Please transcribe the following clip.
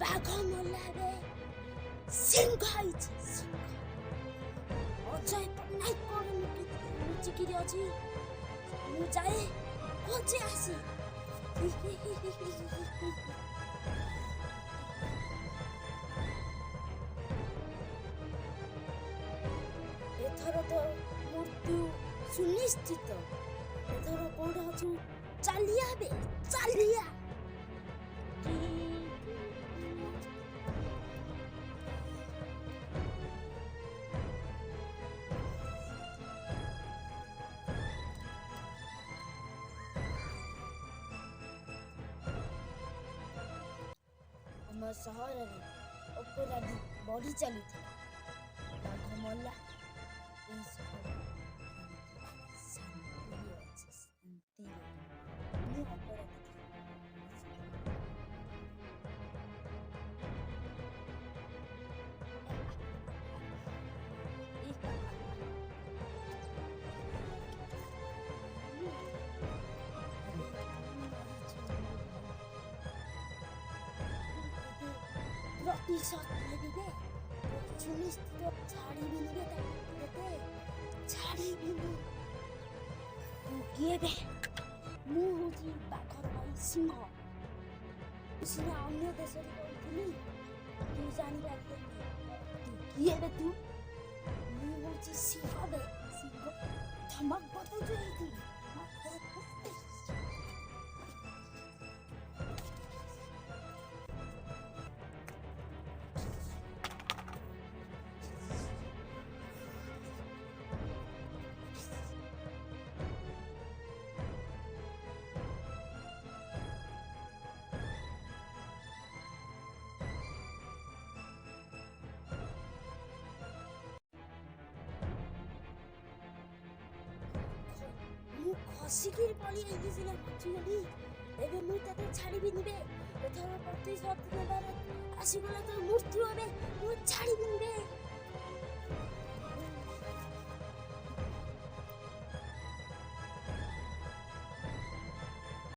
ବାଘ ମଲାରେ ସିଂହ ହେଇଛି ସିଂହ। ଅଜୟ ପଟ୍ଟନାୟକ କଣ ଲୁଚିକିରି ଅଛି, ମୁଁ ଯାଏ ଖୋଜି ଆସି। ଏଥର ତ ମୃତ୍ୟୁ ସୁନିଶ୍ଚିତ। ଏଥର କୋଉଠି ଅଛୁ, ଚାଲିଆ ବେ ଚାଲିଆ। ଆମ ସହରରେ ଅପରାଧୀ ବଢ଼ି ଚାଲୁଥିଲା। ବାଘ ମଲା, ଏଇ ସହର ଶାନ୍ତିରେ ଅଛି, ଶାନ୍ତିରେ। ମୁଁ ଅପରାଧୀ ପ୍ରତିଶୋଧ ନେବିବେ, ସୁନିଶ୍ଚିତ ଛାଡ଼ିବିନି ବେ ତତେ, ଛାଡ଼ିବିନି। ତୁ କିଏ ବେ? ମୁଁ ହଉଛି ବାଘର ଭାଇ ସିଂହ। ସିନା ଅନ୍ୟ ଦେଶରେ ରହିଥିଲି, ତୁ ଜାଣିପାରିଲୁ। ତୁ କିଏ ବେ ତୁ? ମୁଁ ହଉଛି ସିଂହ ବେ, ସିଂହ। ଧମକ ବତଉଛୁ ଏଇଠି। ମୁଁ ଖସିକିରି ପଳେଇ ଆଇଲି ସିନା ବଞ୍ଚିଗଲି। ଏବେ ମୁଁ ତତେ ଛାଡ଼ିବିନି ବେ। ଏଥର ପ୍ରତିଶୋଧ ନେବାର ଆସିଗଲା ତ ମୃତ୍ୟୁ ଏବେ, ମୁଁ ଛାଡ଼ିବିନି ବେ।